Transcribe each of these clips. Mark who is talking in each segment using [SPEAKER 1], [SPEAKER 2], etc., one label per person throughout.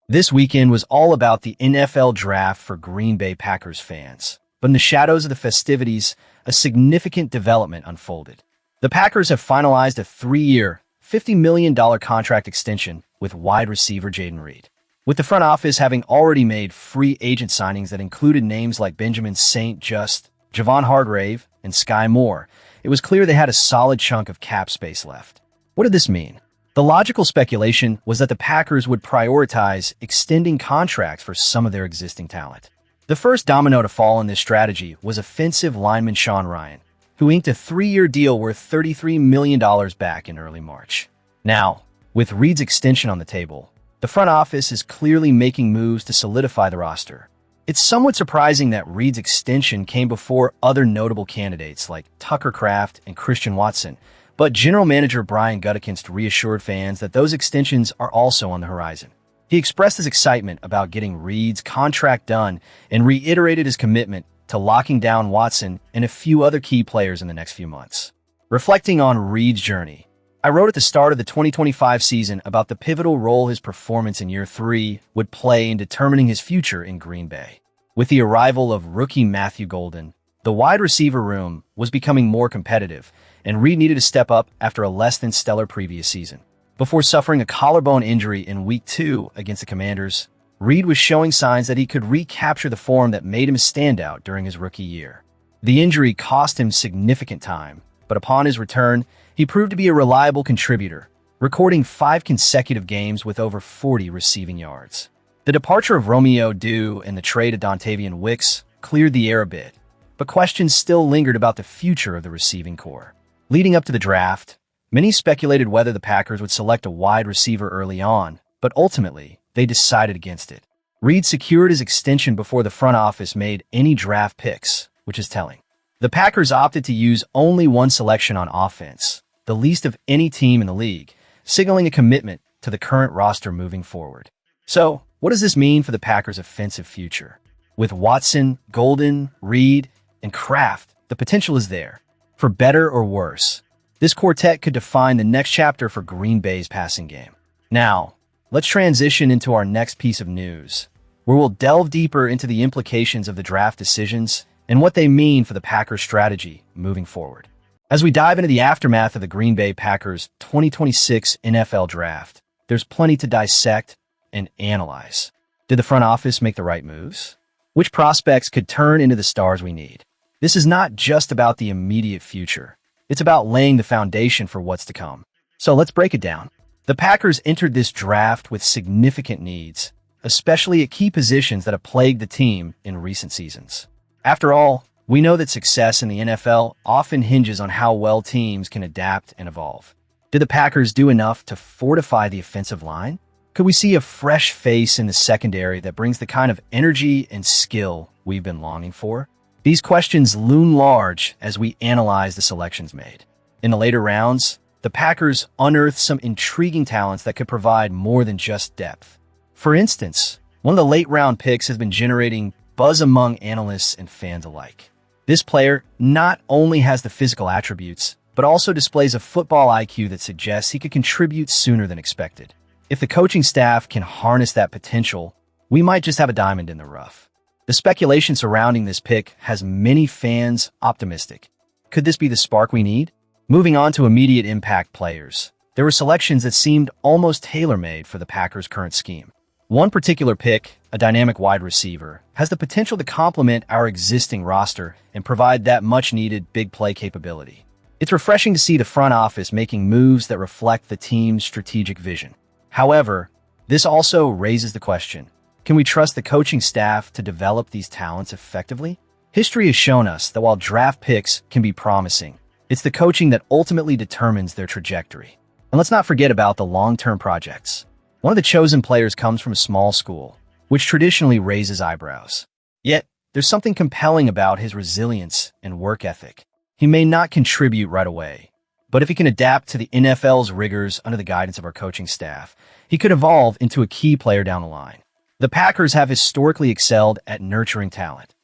[SPEAKER 1] This weekend was all about the NFL draft for Green Bay Packers fans. But in the shadows of the festivities, a significant development unfolded. The Packers have finalized a 3-year, $50 million contract extension with wide receiver Jayden Reed. With the front office having already made free agent signings that included names like Benjamin St. Just, Javon Hargrave, and Sky Moore, it was clear they had a solid chunk of cap space left. What did this mean? The logical speculation was that the Packers would prioritize extending contracts for some of their existing talent. The first domino to fall in this strategy was offensive lineman Sean Rhyan, who inked a 3-year deal worth $33 million back in early March. Now, with Reed's extension on the table, the front office is clearly making moves to solidify the roster. It's somewhat surprising that Reed's extension came before other notable candidates like Tucker Kraft and Christian Watson, but General Manager Brian Gutekunst reassured fans that those extensions are also on the horizon. He expressed his excitement about getting Reed's contract done and reiterated his commitment to locking down Watson and a few other key players in the next few months. Reflecting on Reed's journey, I wrote at the start of the 2025 season about the pivotal role his performance in year 3 would play in determining his future in Green Bay. With the arrival of rookie Matthew Golden, the wide receiver room was becoming more competitive, and Reed needed to step up after a less-than-stellar previous season. Before suffering a collarbone injury in Week 2 against the Commanders, Reed was showing signs that he could recapture the form that made him a standout during his rookie year. The injury cost him significant time, but upon his return, he proved to be a reliable contributor, recording 5 consecutive games with over 40 receiving yards. The departure of Romeo Dew and the trade of Dontavian Wicks cleared the air a bit, but questions still lingered about the future of the receiving corps. Leading up to the draft, many speculated whether the Packers would select a wide receiver early on, but ultimately, they decided against it. Reed secured his extension before the front office made any draft picks, which is telling. The Packers opted to use only one selection on offense, the least of any team in the league, signaling a commitment to the current roster moving forward. So, what does this mean for the Packers' offensive future? With Watson, Golden, Reed, and Kraft, the potential is there. For better or worse, this quartet could define the next chapter for Green Bay's passing game. Now, let's transition into our next piece of news, where we'll delve deeper into the implications of the draft decisions and what they mean for the Packers' strategy moving forward. As we dive into the aftermath of the Green Bay Packers' 2026 NFL Draft, there's plenty to dissect and analyze. Did the front office make the right moves? Which prospects could turn into the stars we need? This is not just about the immediate future. It's about laying the foundation for what's to come. So let's break it down. The Packers entered this draft with significant needs, especially at key positions that have plagued the team in recent seasons. After all, we know that success in the NFL often hinges on how well teams can adapt and evolve. Did the Packers do enough to fortify the offensive line? Could we see a fresh face in the secondary that brings the kind of energy and skill we've been longing for? These questions loom large as we analyze the selections made. In the later rounds, the Packers unearthed some intriguing talents that could provide more than just depth. For instance, one of the late-round picks has been generating buzz among analysts and fans alike. This player not only has the physical attributes, but also displays a football IQ that suggests he could contribute sooner than expected. If the coaching staff can harness that potential, we might just have a diamond in the rough. The speculation surrounding this pick has many fans optimistic. Could this be the spark we need? Moving on to immediate impact players, there were selections that seemed almost tailor-made for the Packers' current scheme. One particular pick, a dynamic wide receiver, has the potential to complement our existing roster and provide that much-needed big play capability. It's refreshing to see the front office making moves that reflect the team's strategic vision. However, this also raises the question, can we trust the coaching staff to develop these talents effectively? History has shown us that while draft picks can be promising, it's the coaching that ultimately determines their trajectory. And let's not forget about the long-term projects. One of the chosen players comes from a small school, which traditionally raises eyebrows. Yet, there's something compelling about his resilience and work ethic. He may not contribute right away, but if he can adapt to the NFL's rigors under the guidance of our coaching staff, he could evolve into a key player down the line. The Packers have historically excelled at nurturing talent.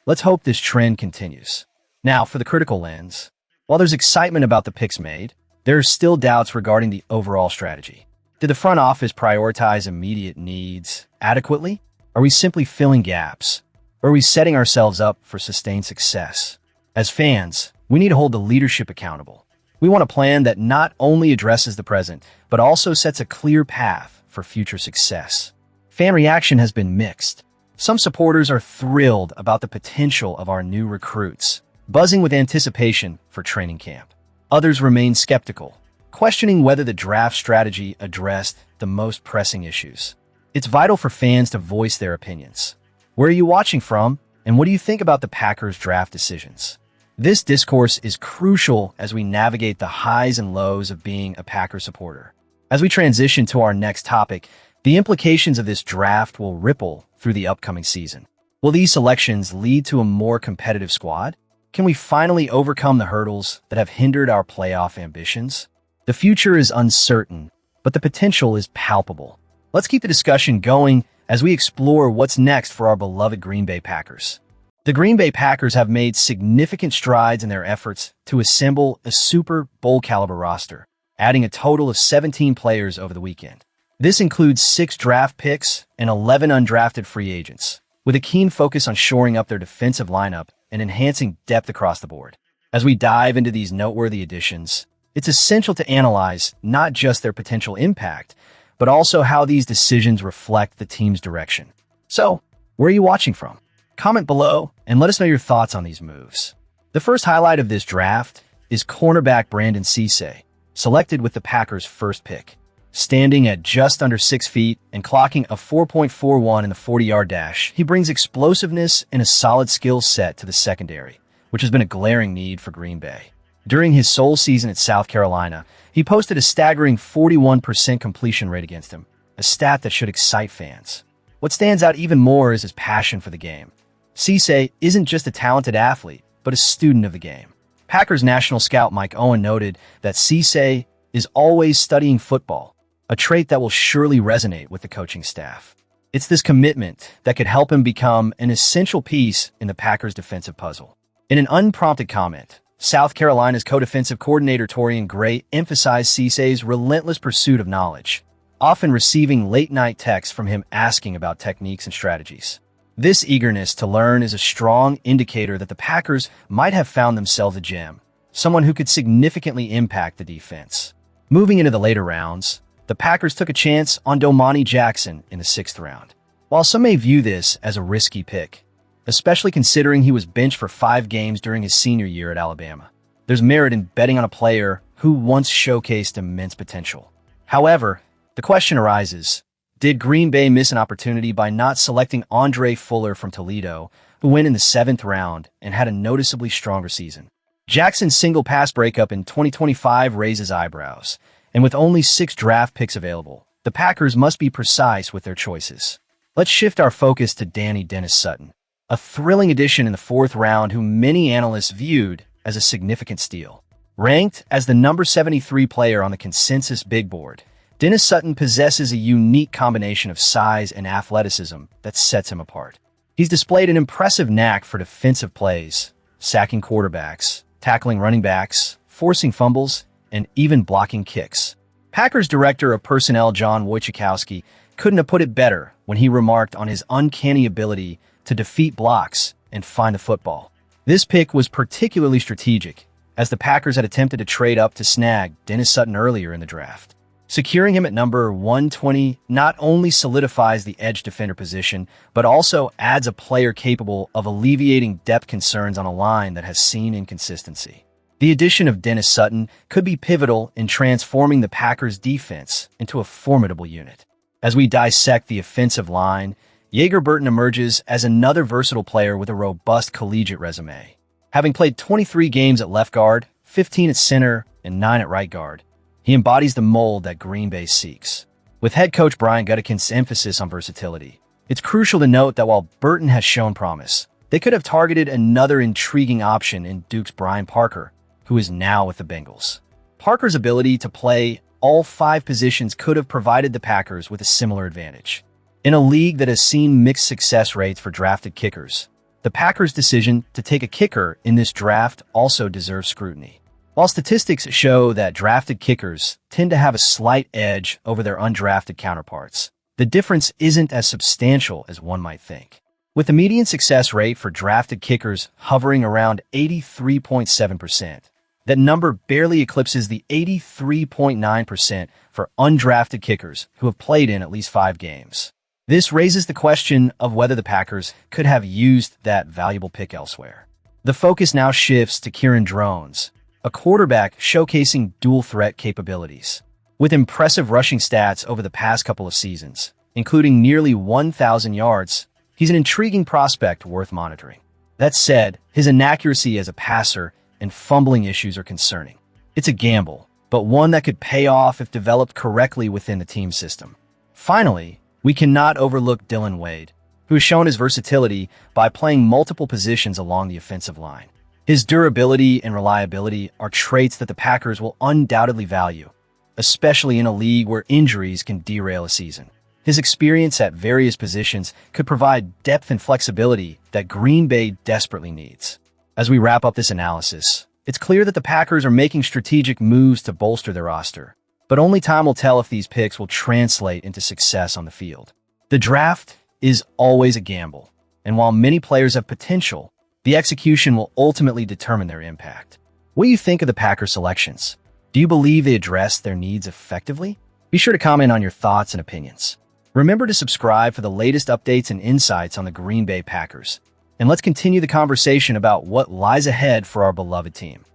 [SPEAKER 1] Let's hope this trend continues. Now, for the critical lens, while there's excitement about the picks made, there are still doubts regarding the overall strategy. Did the front office prioritize immediate needs adequately? Are we simply filling gaps? Or are we setting ourselves up for sustained success? As fans, we need to hold the leadership accountable. We want a plan that not only addresses the present, but also sets a clear path for future success. Fan reaction has been mixed. Some supporters are thrilled about the potential of our new recruits, buzzing with anticipation for training camp. Others remain skeptical, questioning whether the draft strategy addressed the most pressing issues. It's vital for fans to voice their opinions. Where are you watching from, and what do you think about the Packers' draft decisions? This discourse is crucial as we navigate the highs and lows of being a Packer supporter. As we transition to our next topic, the implications of this draft will ripple through the upcoming season. Will these selections lead to a more competitive squad? Can we finally overcome the hurdles that have hindered our playoff ambitions? The future is uncertain, but the potential is palpable. Let's keep the discussion going as we explore what's next for our beloved Green Bay Packers. The Green Bay Packers have made significant strides in their efforts to assemble a Super Bowl-caliber roster, adding a total of 17 players over the weekend. This includes 6 draft picks and 11 undrafted free agents, with a keen focus on shoring up their defensive lineup and enhancing depth across the board. As we dive into these noteworthy additions, it's essential to analyze not just their potential impact, but also how these decisions reflect the team's direction. So, where are you watching from? Comment below and let us know your thoughts on these moves. The first highlight of this draft is cornerback Brandon Cisse, selected with the Packers' first pick. Standing at just under 6 feet and clocking a 4.41 in the 40-yard dash, he brings explosiveness and a solid skill set to the secondary, which has been a glaring need for Green Bay. During his sole season at South Carolina, he posted a staggering 41% completion rate against him, a stat that should excite fans. What stands out even more is his passion for the game. Cisse isn't just a talented athlete, but a student of the game. Packers national scout Mike Owen noted that Cisse is always studying football, a trait that will surely resonate with the coaching staff. It's this commitment that could help him become an essential piece in the Packers' defensive puzzle. In an unprompted comment, South Carolina's co-defensive coordinator Torian Gray emphasized Cisse's relentless pursuit of knowledge, often receiving late-night texts from him asking about techniques and strategies. This eagerness to learn is a strong indicator that the Packers might have found themselves a gem, someone who could significantly impact the defense. Moving into the later rounds, the Packers took a chance on Domani Jackson in the 6th round. While some may view this as a risky pick, especially considering he was benched for 5 games during his senior year at Alabama, there's merit in betting on a player who once showcased immense potential. However, the question arises, did Green Bay miss an opportunity by not selecting Andre Fuller from Toledo, who went in the 7th round and had a noticeably stronger season? Jackson's single pass breakup in 2025 raises eyebrows, and with only 6 draft picks available, the Packers must be precise with their choices. Let's shift our focus to Danny Dennis Sutton, a thrilling addition in the 4th round who many analysts viewed as a significant steal. Ranked as the number 73 player on the consensus big board, Dennis Sutton possesses a unique combination of size and athleticism that sets him apart. He's displayed an impressive knack for defensive plays, sacking quarterbacks, tackling running backs, forcing fumbles, and even blocking kicks. Packers Director of Personnel John Wojciechowski couldn't have put it better when he remarked on his uncanny ability to defeat blocks and find the football. This pick was particularly strategic, as the Packers had attempted to trade up to snag Dennis Sutton earlier in the draft. Securing him at number 120 not only solidifies the edge defender position, but also adds a player capable of alleviating depth concerns on a line that has seen inconsistency. The addition of Dennis Sutton could be pivotal in transforming the Packers' defense into a formidable unit. As we dissect the offensive line, Yeager Burton emerges as another versatile player with a robust collegiate resume. Having played 23 games at left guard, 15 at center, and 9 at right guard, he embodies the mold that Green Bay seeks. With head coach Brian Gutekunst's emphasis on versatility, it's crucial to note that while Burton has shown promise, they could have targeted another intriguing option in Duke's Brian Parker, who is now with the Bengals. Parker's ability to play all 5 positions could have provided the Packers with a similar advantage. In a league that has seen mixed success rates for drafted kickers, the Packers' decision to take a kicker in this draft also deserves scrutiny. While statistics show that drafted kickers tend to have a slight edge over their undrafted counterparts, the difference isn't as substantial as one might think. With the median success rate for drafted kickers hovering around 83.7%, that number barely eclipses the 83.9% for undrafted kickers who have played in at least 5 games. This raises the question of whether the Packers could have used that valuable pick elsewhere. The focus now shifts to Kieran Drones, a quarterback showcasing dual-threat capabilities. With impressive rushing stats over the past couple of seasons, including nearly 1,000 yards, he's an intriguing prospect worth monitoring. That said, his inaccuracy as a passer and fumbling issues are concerning. It's a gamble, but one that could pay off if developed correctly within the team system. Finally, we cannot overlook Dillon Wade, who has shown his versatility by playing multiple positions along the offensive line. His durability and reliability are traits that the Packers will undoubtedly value, especially in a league where injuries can derail a season. His experience at various positions could provide depth and flexibility that Green Bay desperately needs. As we wrap up this analysis, it's clear that the Packers are making strategic moves to bolster their roster, but only time will tell if these picks will translate into success on the field. The draft is always a gamble, and while many players have potential, the execution will ultimately determine their impact. What do you think of the Packers selections? Do you believe they address their needs effectively? Be sure to comment on your thoughts and opinions. Remember to subscribe for the latest updates and insights on the Green Bay Packers. And let's continue the conversation about what lies ahead for our beloved team.